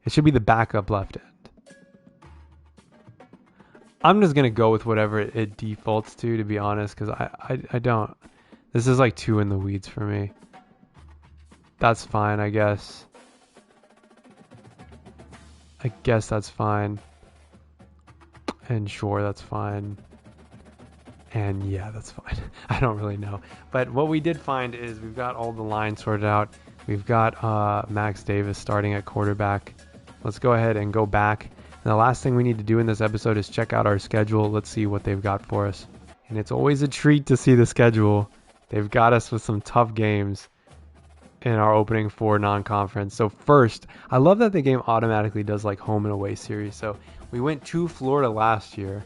It should be the backup left end. I'm just going to go with whatever it defaults to be honest, because I don't. This is like too in the weeds for me. That's fine, I guess. I guess that's fine. And sure, that's fine. And yeah, that's fine. I don't really know. But what we did find is we've got all the lines sorted out. We've got Max Davis starting at quarterback. Let's go ahead and go back. And the last thing we need to do in this episode is check out our schedule. Let's see what they've got for us. And it's always a treat to see the schedule. They've got us with some tough games in our opening 4 non-conference. So first, I love that the game automatically does like home and away series. So we went to Florida last year.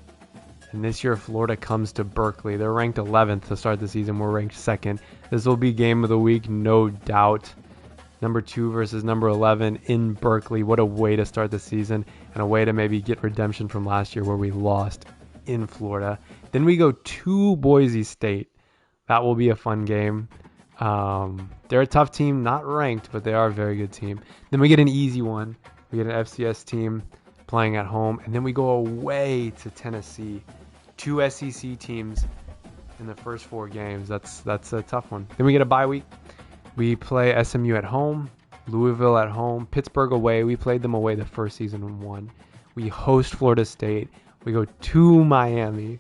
And this year, Florida comes to Berkeley. They're ranked 11th to start the season. We're ranked 2nd. This will be game of the week, no doubt. Number 2 versus number 11 in Berkeley. What a way to start the season, and a way to maybe get redemption from last year where we lost in Florida. Then we go to Boise State. That will be a fun game. They're a tough team, not ranked, but they are a very good team. Then we get an easy one. We get an FCS team playing at home, and then we go away to Tennessee. 2 SEC teams in the first 4 games. That's a tough one. Then we get a bye week. We play SMU at home, Louisville at home, Pittsburgh away. We played them away the first season and won. We host Florida State. We go to Miami,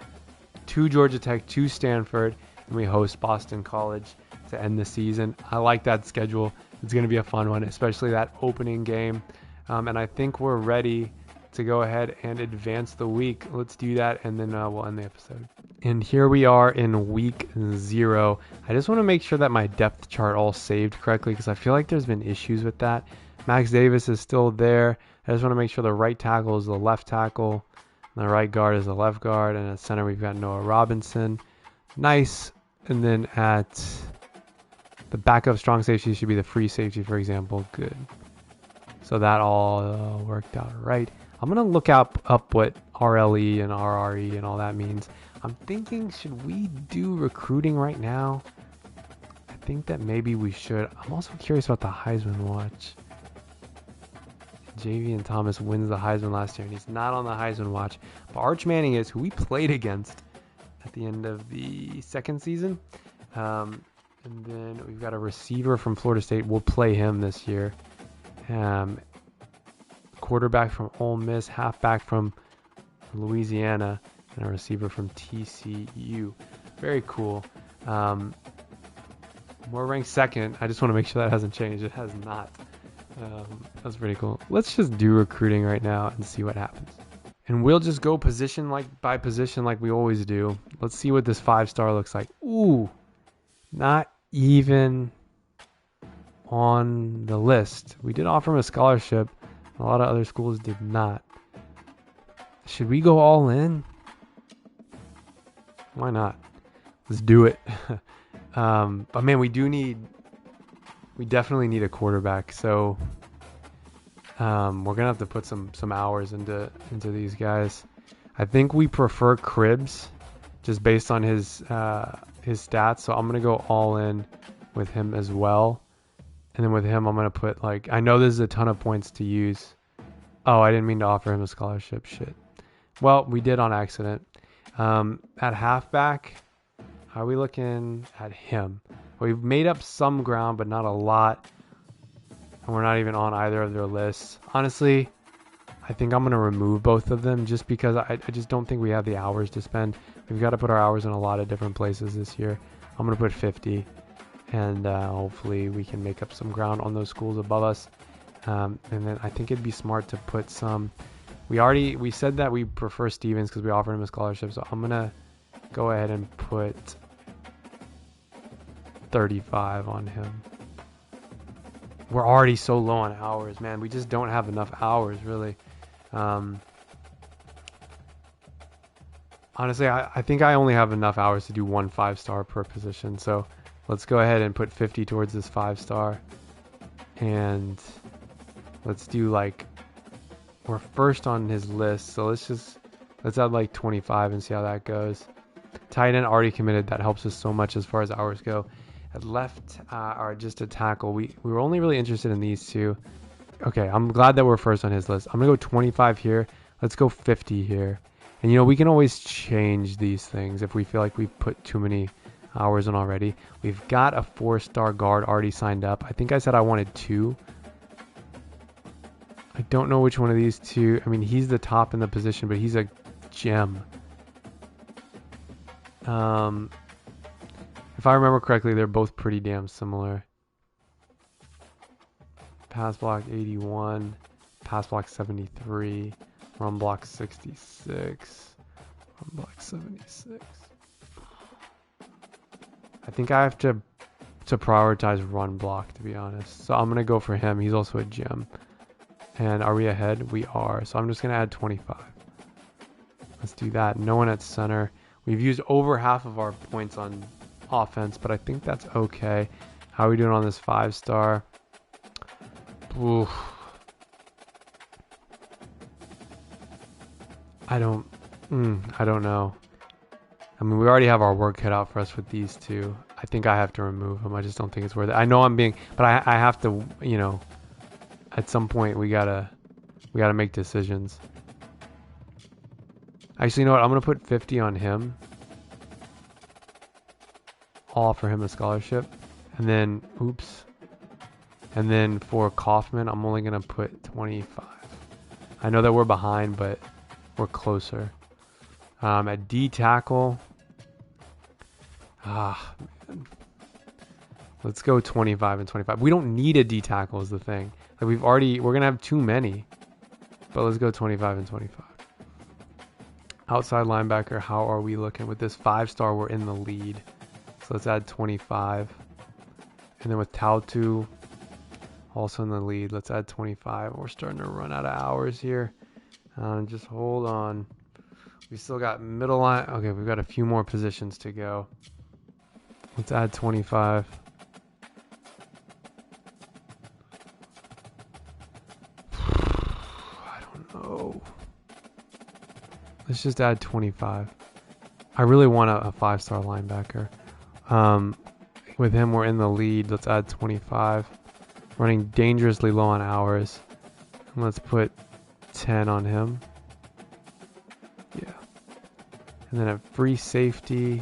to Georgia Tech, to Stanford, and we host Boston College to end the season. I like that schedule. It's going to be a fun one, especially that opening game. And I think we're ready to go ahead and advance the week. Let's do that, and then we'll end the episode. And here we are in week 0. I just want to make sure that my depth chart all saved correctly, because I feel like there's been issues with that. Max Davis is still there. I just want to make sure the right tackle is the left tackle, and the right guard is the left guard, and at center we've got Noah Robinson. Nice. And then at the backup strong safety should be the free safety, for example. Good. So that all worked out right. I'm going to look up what RLE and RRE and all that means. I'm thinking, should we do recruiting right now? I think that maybe we should. I'm also curious about the Heisman watch. Javian Thomas wins the Heisman last year, and he's not on the Heisman watch. But Arch Manning is, who we played against at the end of the second season. And then we've got a receiver from Florida State. We'll play him this year. Quarterback from Ole Miss, halfback from Louisiana, and a receiver from TCU. Very cool. We're ranked second. I just want to make sure that hasn't changed. It has not. That's pretty cool. Let's just do recruiting right now and see what happens. And we'll just go position by position like we always do. Let's see what this 5-star looks like. Ooh, not even on the list. We did offer him a scholarship. A lot of other schools did not. Should we go all in? Why not? Let's do it. But man, we definitely need a quarterback. So we're gonna have to put some hours into these guys. I think we prefer Cribbs just based on his stats. So I'm gonna go all in with him as well. And then with him, I'm gonna put I know this is a ton of points to use. Oh, I didn't mean to offer him a scholarship. Shit. Well, we did on accident. At halfback, how are we looking at him? We've made up some ground, but not a lot. And we're not even on either of their lists. Honestly, I think I'm going to remove both of them just because I just don't think we have the hours to spend. We've got to put our hours in a lot of different places this year. I'm going to put 50. And hopefully we can make up some ground on those schools above us. And then I think it'd be smart to put some... We said that we prefer Stevens because we offered him a scholarship. So I'm going to go ahead and put 35 on him. We're already so low on hours, man. We just don't have enough hours, really. Honestly, I think I only have enough hours to do one 5-star per position. So let's go ahead and put 50 towards this 5-star. And let's do we're first on his list. So let's add 25 and see how that goes. Tight end already committed. That helps us so much as far as hours go. At left, are just a tackle. We were only really interested in these two. Okay, I'm glad that we're first on his list. I'm going to go 25 here. Let's go 50 here. And, we can always change these things if we feel like we've put too many hours in already. We've got a 4-star guard already signed up. I think I said I wanted 2. I don't know which one of these two. I mean, he's the top in the position, but he's a gem. If I remember correctly, they're both pretty damn similar. Pass block 81, pass block 73, run block 66, run block 76. I think I have to prioritize run block, to be honest. So I'm going to go for him. He's also a gem. And are we ahead? We are. So I'm just going to add 25. Let's do that. No one at center. We've used over half of our points on offense, but I think that's okay. How are we doing on this 5-star? Oof. I don't know. I mean, we already have our work cut out for us with these two. I think I have to remove them. I just don't think it's worth it. I know I'm being, but I have to, at some point we gotta make decisions. Actually, you know what? I'm gonna put 50 on him. I'll offer him a scholarship, and then and then for Kaufman, I'm only gonna put 25. I know that we're behind, but we're closer. At D tackle, man. Let's go 25 and 25. We don't need a D tackle is the thing. We're gonna have too many, but let's go 25 and 25. Outside linebacker, how are we looking with this 5-star? We're in the lead. So let's add 25. And then with Tautu, also in the lead, let's add 25. We're starting to run out of hours here. Just hold on. We still got middle line. Okay, we've got a few more positions to go. Let's add 25. I don't know. Let's just add 25. I really want a 5-star linebacker. with him, we're in the lead. Let's add 25. Running dangerously low on hours. And let's put 10 on him. Yeah. And then a free safety.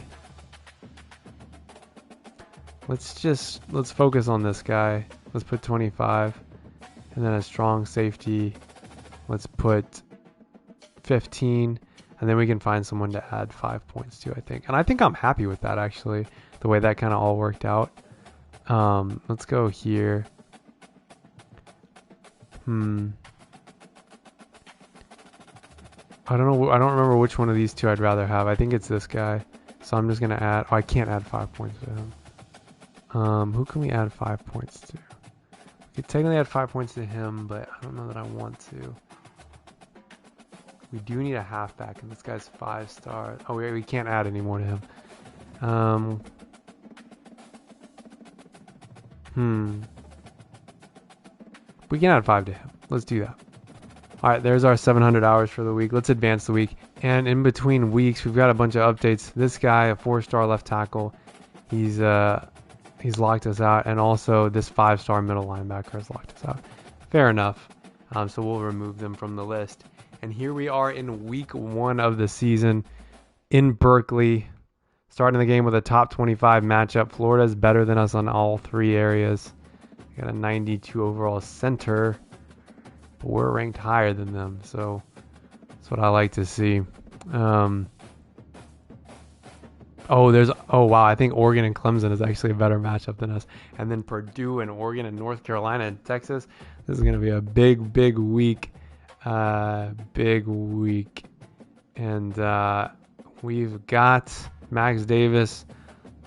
Let's focus on this guy. Let's put 25. And then a strong safety. Let's put 15. And then we can find someone to add 5 points to, I think. And I think I'm happy with that, actually, the way that kind of all worked out. Let's go here. I don't know. I don't remember which one of these two I'd rather have. I think it's this guy. So I'm just going to add... Oh, I can't add 5 points to him. Who can we add 5 points to? We could technically add 5 points to him, but I don't know that I want to. We do need a halfback, and this guy's 5-star. Oh, we can't add any more to him. We can add 5 to him. Let's do that. All right, there's our 700 hours for the week. Let's advance the week. And in between weeks, we've got a bunch of updates. This guy, a 4-star left tackle, he's locked us out, and also this 5-star middle linebacker has locked us out. Fair enough. So we'll remove them from the list. And here we are in week 1 of the season in Berkeley, starting the game with a top 25 matchup. Florida's better than us on all 3 areas. We got a 92 overall center, but we're ranked higher than them, so that's what I like to see. Oh wow, I think Oregon and Clemson is actually a better matchup than us. And then Purdue and Oregon and North Carolina and Texas. This is going to be a big week. Big week. And we've got Max Davis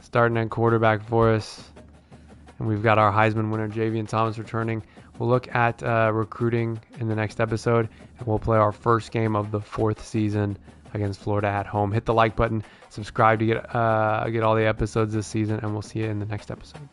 starting at quarterback for us. And we've got our Heisman winner, Javian Thomas, returning. We'll look at recruiting in the next episode. And we'll play our first game of the 4th season against Florida at home. Hit the like button, subscribe to get all the episodes this season, and we'll see you in the next episode.